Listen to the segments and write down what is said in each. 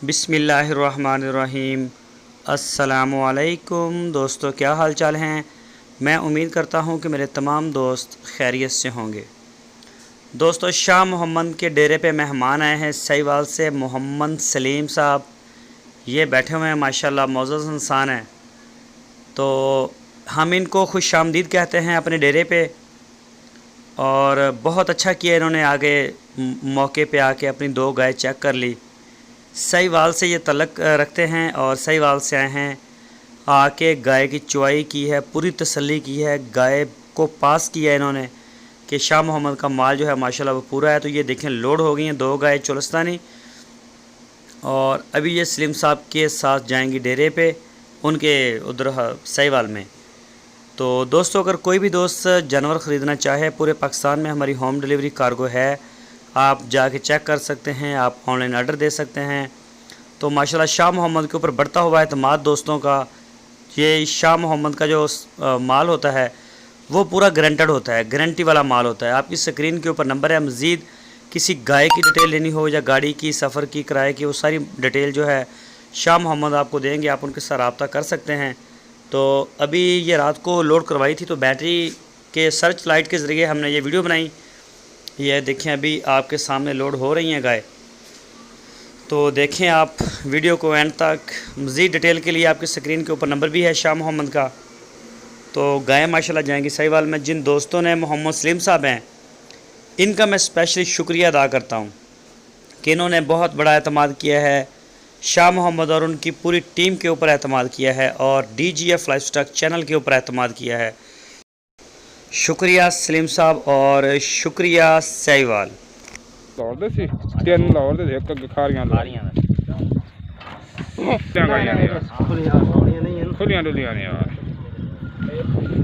बिस्मिल्लाहिर्रहमानिर्रहीम। अस्सलामुअलैकुम दोस्तों, क्या हाल चाल हैं। मैं उम्मीद करता हूं कि मेरे तमाम दोस्त खैरियत से होंगे। दोस्तों, शाह मोहम्मद के डेरे पे मेहमान आए हैं सहीवाल से। मोहम्मद सलीम साहब ये बैठे हुए हैं, माशाल्लाह मोअज़्ज़ज़ इंसान हैं। तो हम इनको खुश आमदीद कहते हैं अपने डेरे पे, और बहुत अच्छा किया इन्होंने आगे मौके पे आके अपनी 2 गाय चेक कर ली। सहीवाल से ये तलक रखते हैं और सहीवाल से आए हैं, आके गाय की चुवाई की है, पूरी तसल्ली की है, गाय को पास किया इन्होंने कि शाह मोहम्मद का माल जो है माशाल्लाह वो पूरा है। तो ये देखें, लोड हो गई हैं 2 गाय चोलस्तानी, और अभी ये सलीम साहब के साथ जाएंगी डेरे पे उनके उधर सहीवाल में। तो दोस्तों, अगर कोई भी दोस्त जानवर ख़रीदना चाहे, पूरे पाकिस्तान में हमारी होम डिलीवरी कार्गो है, आप जाके चेक कर सकते हैं, आप ऑनलाइन ऑर्डर दे सकते हैं। तो माशाल्लाह शाह मोहम्मद के ऊपर बढ़ता हुआ एतमाद दोस्तों का। ये शाह मोहम्मद का जो माल होता है वो पूरा गारंटेड होता है, गारंटी वाला माल होता है। आपकी स्क्रीन के ऊपर नंबर है, मज़ीद किसी गाय की डिटेल लेनी हो या गाड़ी की, सफ़र की, किराए की, वो सारी डिटेल जो है शाह मोहम्मद आपको देंगे, आप उनके साथ रब्ता कर सकते हैं। तो अभी ये रात को लोड करवाई थी, तो बैटरी के सर्च लाइट के ज़रिए हमने ये वीडियो बनाई। ये देखें, अभी आपके सामने लोड हो रही हैं गाय। तो देखें आप वीडियो को एंड तक। मज़ीद डिटेल के लिए आपकी स्क्रीन के ऊपर नंबर भी है शाह मोहम्मद का। तो गाय माशाल्लाह जाएंगी सहीवाल में। जिन दोस्तों ने मोहम्मद सलीम साहब हैं, इनका मैं स्पेशली शुक्रिया अदा करता हूँ कि इन्होंने बहुत बड़ा एतमाद किया है शाह मोहम्मद और उनकी पूरी टीम के ऊपर एतमाद किया है, और DGF लाइफस्टाइल चैनल के ऊपर एतमाद किया है। शुक्रिया सलीम साहब और शुक्रिया सहीवाल। लाहौर सी 3 लाहौर दे एक खारियां खुलियां डुलियां ने यार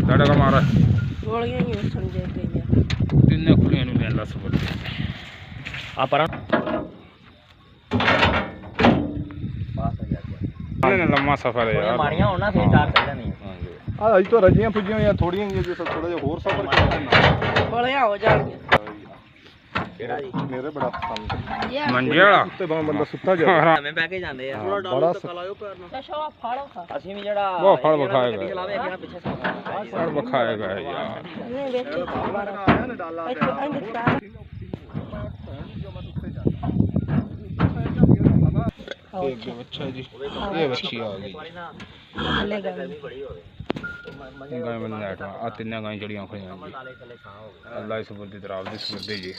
डाटा का मारा गोलियां ही समझे गई तीन खुलियां डुलियां ला सब आ पर ने लम्मा सफर है यार मारियां होना फिर 4 चल जानी हां अज तो रजियां फुजियां या थोड़ियां ये थोड़ा जिहा होर सफर करना गोलियां हो जाएंगे। मेरे बड़ा पसंद मंजिया उत्ते बंदा सुत्ता जा हमें बैके जांदे यार थोड़ा डालो तो कलायो पैर ना अच्छा फाड़ो खा असि भी जेड़ा वो फड़ बखाएगा चलावे एकना पीछे से फड़ बखाएगा यार नहीं बेटे आया ना डाला एक बच्चा जी ये बच्ची आ गई ले गाय में नेट आ तीन गाय जड़ियां खड़ियां जी अल्लाह इस बुद्ध तरफ दिस बुद्ध जी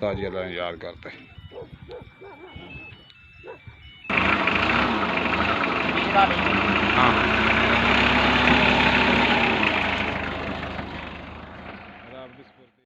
ताजी अल्लाह याद करते हाँ।